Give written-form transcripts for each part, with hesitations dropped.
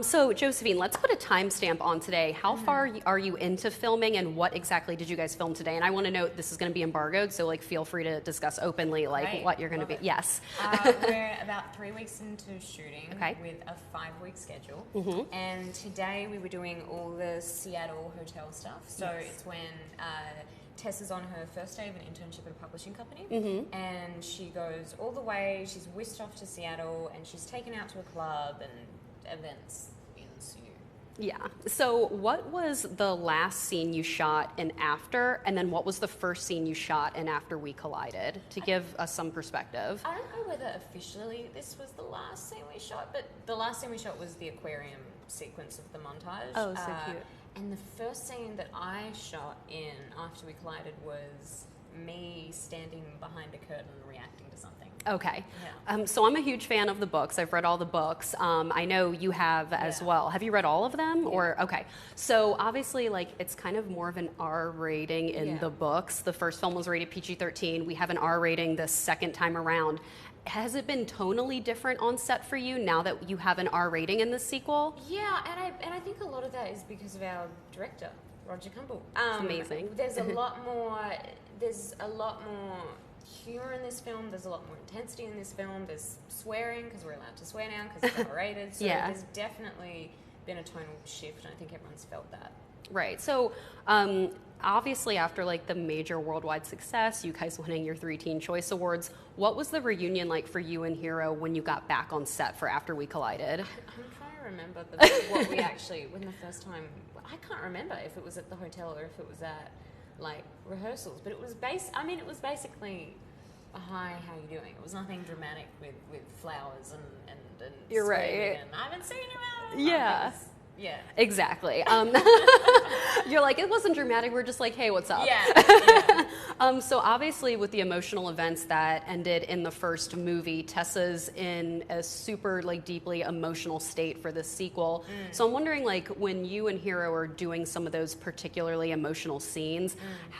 So, Josephine, let's put a timestamp on today. How far are you into filming, and what exactly did you guys film today? And I want to note this is going to be embargoed, so like feel free to discuss openly like Great. what you're going to be. It. Yes. We're about 3 weeks into shooting with a 5-week schedule. And today we were doing all the Seattle hotel stuff. So it's when Tessa's on her first day of an internship at a publishing company, and she goes all the way. She's whisked off to Seattle, and she's taken out to a club, and events ensue. Yeah. So what was the last scene you shot in After, and then what was the first scene you shot in After We Collided, to give us some perspective? I don't know whether officially this was the last scene we shot, but the last scene we shot was the aquarium sequence of the montage. Oh, so cute. And the first scene that I shot in After We Collided was me standing behind a curtain reacting to something. Okay. Yeah. So I'm a huge fan of the books. I've read all the books. I know you have as well. Have you read all of them? Or okay. So obviously, like, it's kind of more of an R rating in the books. The first film was rated PG-13. We have an R rating the second time around. Has it been tonally different on set for you now that you have an R rating in the sequel? Yeah, and I think a lot of that is because of our director, Roger Campbell. It's amazing. There's a lot more. There's a lot more humor in this film. There's a lot more intensity in this film. There's swearing because we're allowed to swear now because it's R-rated. So there's definitely been a tonal shift, and I think everyone's felt that. Right. So obviously, after like the major worldwide success, you guys winning your 3 Teen Choice Awards, what was the reunion like for you and Hero when you got back on set for After We Collided? I'm trying to remember what we actually, when the first time, I can't remember if it was at the hotel or if it was at like rehearsals, but it was it was basically a hi, how you doing? It was nothing dramatic with flowers and You're right. And I haven't seen you out. Yeah. Yeah. Exactly. You're like, it wasn't dramatic. We're just like, hey, what's up? Yeah. So obviously with the emotional events that ended in the first movie, Tessa's in a super like deeply emotional state for this sequel. So I'm wondering, like, when you and Hero are doing some of those particularly emotional scenes,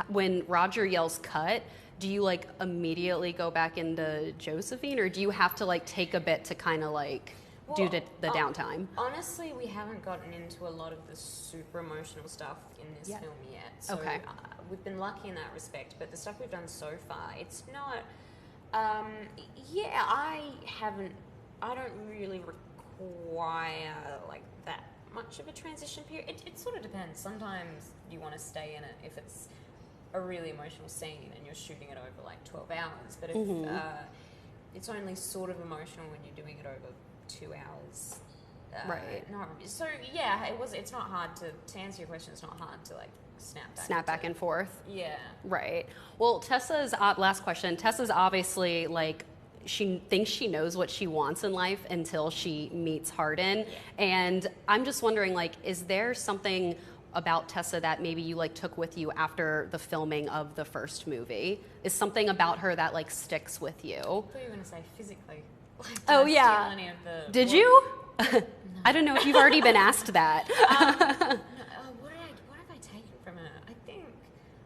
when Roger yells cut, do you like immediately go back into Josephine, or do you have to like take a bit to kind of like do the downtime? Honestly, we haven't gotten into a lot of the super emotional stuff in this film yet. So we've been lucky in that respect, but the stuff we've done so far, it's not, I don't really require like that much of a transition period. It sort of depends. Sometimes you want to stay in it if it's a really emotional scene and you're shooting it over like 12 hours, but if it's only sort of emotional when you're doing it over 2 hours. Right. So yeah, it's not hard to answer your question. It's not hard to like snap back and forth. Yeah. Right. Well, Tessa's last question. Tessa's obviously like, she thinks she knows what she wants in life until she meets Hardin, and I'm just wondering, like, is there something about Tessa that maybe you like took with you after the filming of the first movie? Is something about her that like sticks with you? I thought you were going to say physically. Like, oh yeah. Did you? No. I don't know if you've already been asked that. What have I taken from her? I think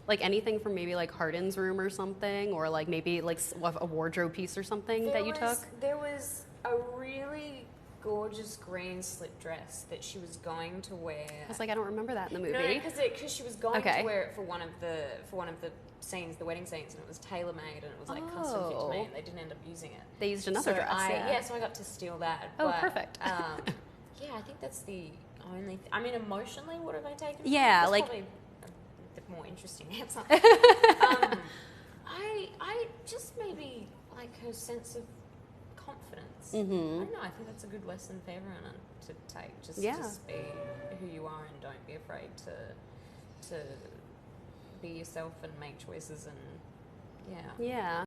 like anything from maybe like Hardin's room or something, or like maybe like a wardrobe piece or something that you took. There was a really gorgeous green slip dress that she was going to wear. I was like, I don't remember that in the movie. No, because she was going to wear it for one of the scenes, the wedding scenes, and it was tailor made and it was like custom fit to me, and they didn't end up using it. They used another dress. So I got to steal that. Oh, but, perfect. I think that's the only. I mean, emotionally, what have I taken? Yeah, that's like probably a more interesting answer. I just maybe like her sense of confidence. I don't know. I think that's a good lesson for everyone to take. Just be who you are and don't be afraid to be yourself and make choices and yeah.